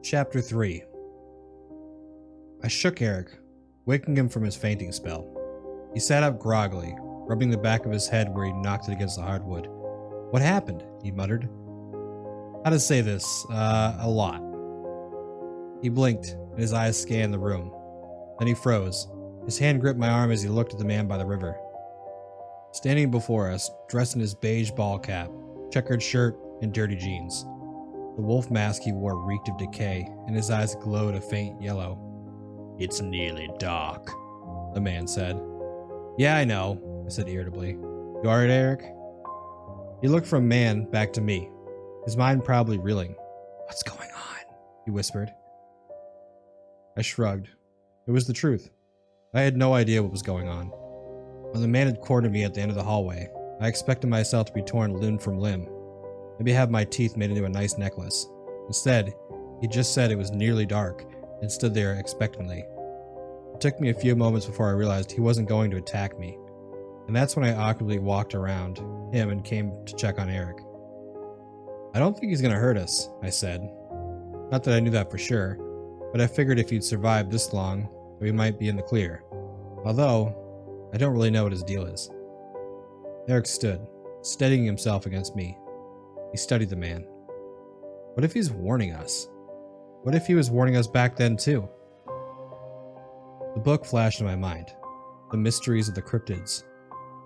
Chapter 3. I shook Eric, waking him from his fainting spell. He sat up groggily, rubbing the back of his head where he knocked it against the hardwood. "What happened?" he muttered. "How to say this? A lot." He blinked, and his eyes scanned the room. Then he froze. His hand gripped my arm as he looked at the man by the river. Standing before us, dressed in his beige ball cap, checkered shirt, and dirty jeans. The wolf mask he wore reeked of decay, and his eyes glowed a faint yellow. "It's nearly dark," the man said. "Yeah, I know," I said irritably. "You alright, Eric?" He looked from man back to me, his mind probably reeling. "What's going on?" he whispered. I shrugged. It was the truth. I had no idea what was going on. When the man had cornered me at the end of the hallway, I expected myself to be torn limb from limb, maybe have my teeth made into a nice necklace. Instead, he just said it was nearly dark and stood there expectantly. It took me a few moments before I realized he wasn't going to attack me, and that's when I awkwardly walked around him and came to check on Eric. "I don't think he's going to hurt us," I said. Not that I knew that for sure, but I figured if he'd survived this long, we might be in the clear. Although, I don't really know what his deal is. Eric stood, steadying himself against me. He studied the man. What if he's warning us? What if he was warning us back then too? The book flashed in my mind. The Mysteries of the Cryptids.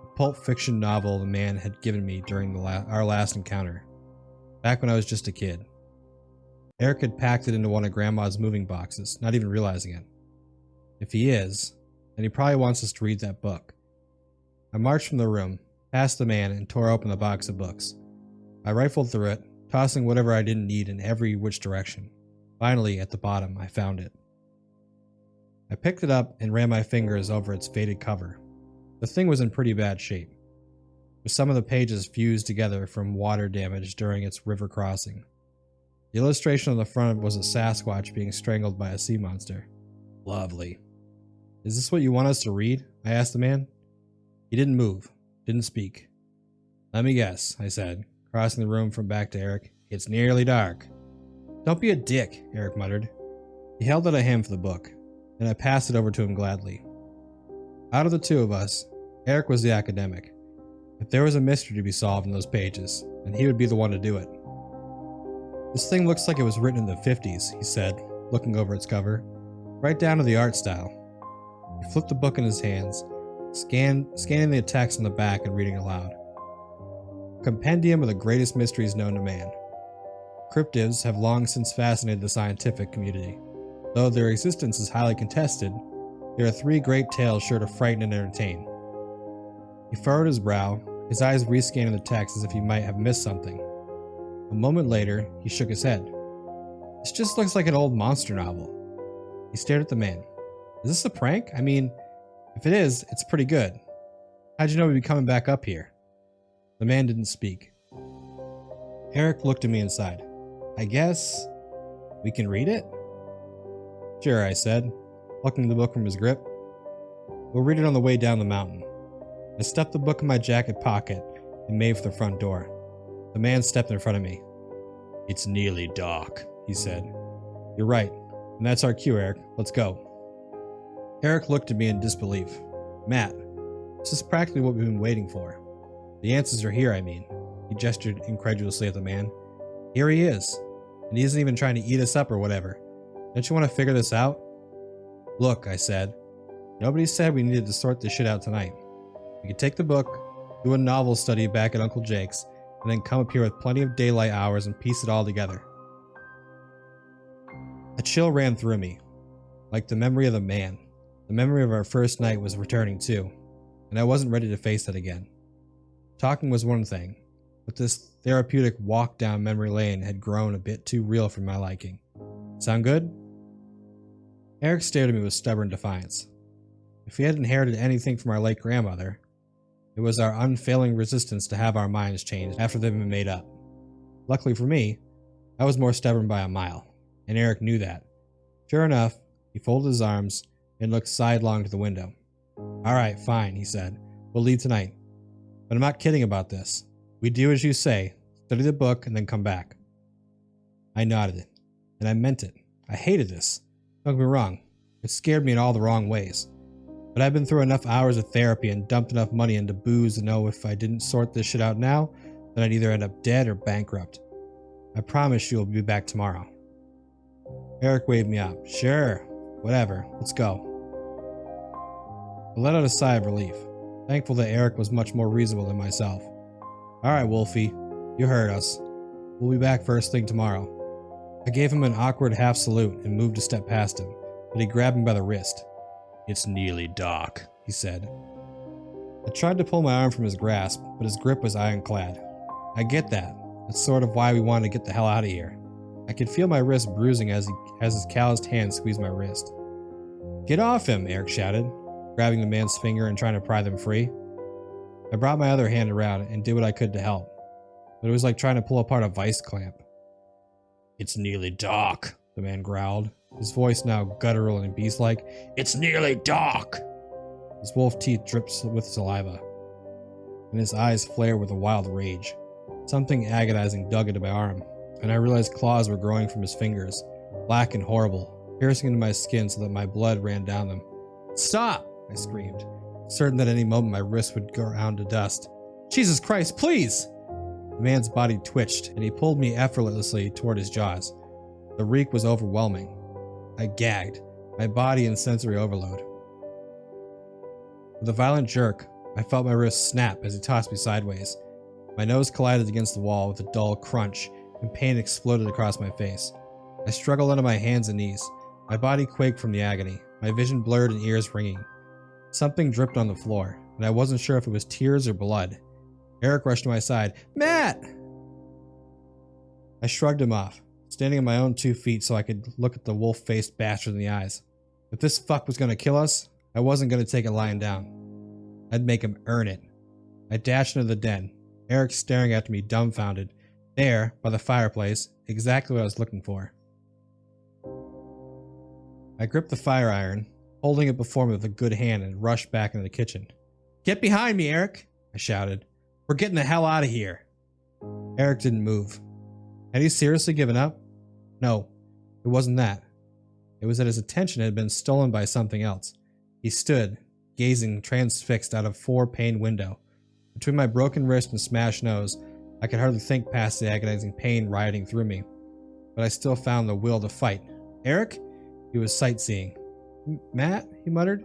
A pulp fiction novel the man had given me during our last encounter. Back when I was just a kid. Eric had packed it into one of Grandma's moving boxes, not even realizing it. If he is, then he probably wants us to read that book. I marched from the room, past the man, and tore open the box of books. I rifled through it, tossing whatever I didn't need in every which direction. Finally, at the bottom, I found it. I picked it up and ran my fingers over its faded cover. The thing was in pretty bad shape, with some of the pages fused together from water damage during its river crossing. The illustration on the front was a Sasquatch being strangled by a sea monster. Lovely. "Is this what you want us to read?" I asked the man. He didn't move, didn't speak. "Let me guess," I said, crossing the room from back to Eric. "It's nearly dark." "Don't be a dick," Eric muttered. He held out a hand for the book, and I passed it over to him gladly. Out of the two of us, Eric was the academic. If there was a mystery to be solved in those pages, then he would be the one to do it. "This thing looks like it was written in the 50s, he said, looking over its cover. "Right down to the art style." He flipped the book in his hands, scanning the text on the back and reading aloud. "Compendium of the greatest mysteries known to man. Cryptids have long since fascinated the scientific community. Though their existence is highly contested, there are three great tales sure to frighten and entertain." He furrowed his brow, his eyes rescanning the text as if he might have missed something. A moment later, he shook his head. "This just looks like an old monster novel." He stared at the man. "Is this a prank? I mean, if it is, it's pretty good. How'd you know we'd be coming back up here?" The man didn't speak. Eric looked at me and sighed. "I guess we can read it?" "Sure," I said, plucking the book from his grip. "We'll read it on the way down the mountain." I stuffed the book in my jacket pocket and made for the front door. The man stepped in front of me. "It's nearly dark," he said. "You're right, and that's our cue, Eric. Let's go." Eric looked at me in disbelief. "Matt, this is practically what we've been waiting for. The answers are here, I mean." He gestured incredulously at the man. "Here he is, and he isn't even trying to eat us up or whatever. Don't you want to figure this out?" "Look," I said, "nobody said we needed to sort this shit out tonight. We could take the book, do a novel study back at Uncle Jake's, and then come up here with plenty of daylight hours and piece it all together." A chill ran through me, like the memory of the man. The memory of our first night was returning too, and I wasn't ready to face that again. Talking was one thing, but this therapeutic walk down memory lane had grown a bit too real for my liking. "Sound good?" Eric stared at me with stubborn defiance. If he had inherited anything from our late grandmother, it was our unfailing resistance to have our minds changed after they'd been made up. Luckily for me, I was more stubborn by a mile, and Eric knew that. Sure enough, he folded his arms and looked sidelong to the window. "All right, fine," he said. "We'll leave tonight. But I'm not kidding about this. We do as you say, study the book, and then come back." I nodded, and I meant it. I hated this. Don't get me wrong. It scared me in all the wrong ways. But I've been through enough hours of therapy and dumped enough money into booze to know if I didn't sort this shit out now, then I'd either end up dead or bankrupt. I promise you'll be back tomorrow. Eric waved me out. Sure, whatever, let's go. I let out a sigh of relief, thankful that Eric was much more reasonable than myself. Alright, Wolfie, you heard us. We'll be back first thing tomorrow. I gave him an awkward half salute and moved a step past him, but he grabbed me by the wrist. It's nearly dark, he said. I tried to pull my arm from his grasp, but his grip was ironclad. I get that. That's sort of why we wanted to get the hell out of here. I could feel my wrist bruising as his calloused hand squeezed my wrist. Get off him, Eric shouted, grabbing the man's finger and trying to pry them free. I brought my other hand around and did what I could to help, but it was like trying to pull apart a vice clamp. It's nearly dark, the man growled, his voice now guttural and beast-like. It's nearly dark! His wolf teeth dripped with saliva, and his eyes flared with a wild rage. Something agonizing dug into my arm, and I realized claws were growing from his fingers, black and horrible, piercing into my skin so that my blood ran down them. Stop! I screamed, certain that any moment my wrist would go down to dust. Jesus Christ, please! The man's body twitched, and he pulled me effortlessly toward his jaws. The reek was overwhelming. I gagged, my body in sensory overload. With a violent jerk, I felt my wrist snap as he tossed me sideways. My nose collided against the wall with a dull crunch, and pain exploded across my face. I struggled onto my hands and knees. My body quaked from the agony, my vision blurred and ears ringing. Something dripped on the floor, and I wasn't sure if it was tears or blood. Eric rushed to my side. Matt! I shrugged him off, standing on my own 2 feet so I could look at the wolf-faced bastard in the eyes. If this fuck was going to kill us, I wasn't going to take it lying down. I'd make him earn it. I dashed into the den, Eric staring after me dumbfounded. There, by the fireplace, exactly what I was looking for. I gripped the fire iron, holding it before me with a good hand, and rushed back into the kitchen. Get behind me, Eric! I shouted. We're getting the hell out of here. Eric didn't move. Had he seriously given up? No, it wasn't that. It was that his attention had been stolen by something else. He stood, gazing transfixed out of a 4-pane window. Between my broken wrist and smashed nose, I could hardly think past the agonizing pain rioting through me. But I still found the will to fight. Eric? He was sightseeing. Matt? He muttered.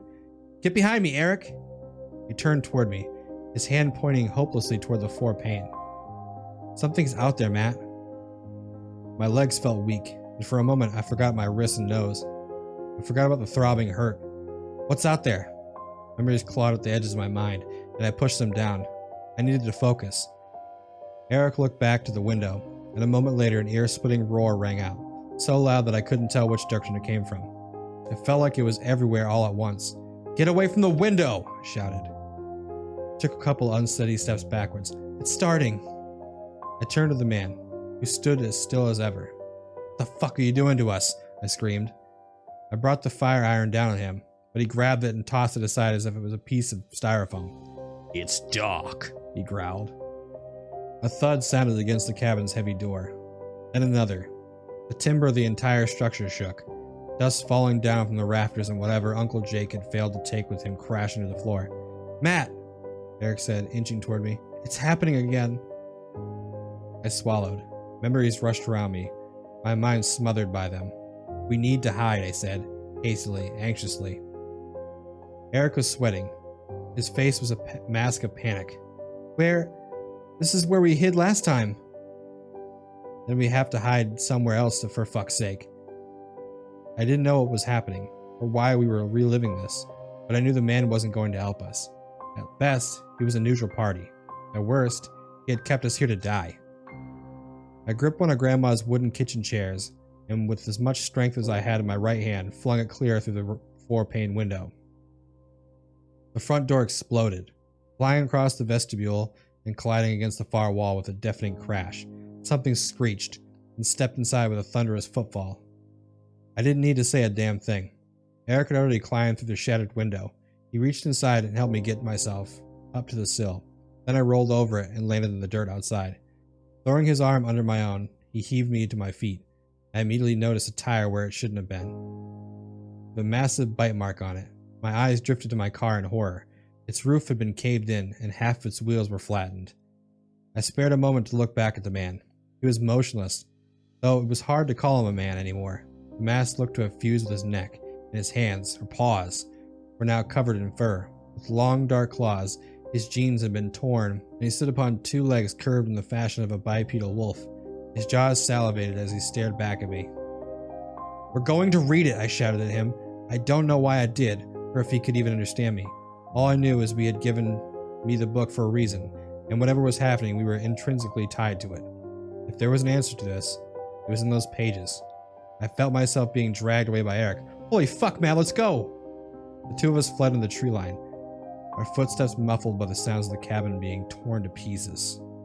Get behind me, Eric! He turned toward me, his hand pointing hopelessly toward the 4-pane. Something's out there, Matt. My legs felt weak, and for a moment I forgot my wrist and nose. I forgot about the throbbing hurt. What's out there? Memories clawed at the edges of my mind, and I pushed them down. I needed to focus. Eric looked back to the window, and a moment later an ear-splitting roar rang out, so loud that I couldn't tell which direction it came from. It felt like it was everywhere all at once. Get away from the window! I shouted. I took a couple unsteady steps backwards. It's starting! I turned to the man, who stood as still as ever. What the fuck are you doing to us? I screamed. I brought the fire iron down on him, but he grabbed it and tossed it aside as if it was a piece of styrofoam. It's dark, he growled. A thud sounded against the cabin's heavy door. Then another. The timber of the entire structure shook, dust falling down from the rafters and whatever Uncle Jake had failed to take with him crashed into the floor. Matt, Eric said, inching toward me. It's happening again. I swallowed. Memories rushed around me, my mind smothered by them. We need to hide, I said, hastily, anxiously. Eric was sweating. His face was a mask of panic. Where? This is where we hid last time. Then we have to hide somewhere else for fuck's sake. I didn't know what was happening, or why we were reliving this, but I knew the man wasn't going to help us. At best, he was a neutral party. At worst, he had kept us here to die. I gripped one of Grandma's wooden kitchen chairs, and with as much strength as I had in my right hand, flung it clear through the 4-pane window. The front door exploded, flying across the vestibule and colliding against the far wall with a deafening crash. Something screeched, and stepped inside with a thunderous footfall. I didn't need to say a damn thing. Eric had already climbed through the shattered window. He reached inside and helped me get myself up to the sill. Then I rolled over it and landed in the dirt outside. Throwing his arm under my own, he heaved me to my feet. I immediately noticed a tire where it shouldn't have been. With a massive bite mark on it. My eyes drifted to my car in horror. Its roof had been caved in, and half of its wheels were flattened. I spared a moment to look back at the man. He was motionless, though it was hard to call him a man anymore. The mask looked to have fused with his neck, and his hands, or paws, were now covered in fur. With long dark claws, his jeans had been torn, and he stood upon two legs curved in the fashion of a bipedal wolf. His jaws salivated as he stared back at me. "We're going to read it," I shouted at him. I don't know why I did, or if he could even understand me. All I knew is we had given me the book for a reason, and whatever was happening, we were intrinsically tied to it. If there was an answer to this, it was in those pages. I felt myself being dragged away by Eric. "Holy fuck, man, let's go!" The two of us fled into the tree line, our footsteps muffled by the sounds of the cabin being torn to pieces.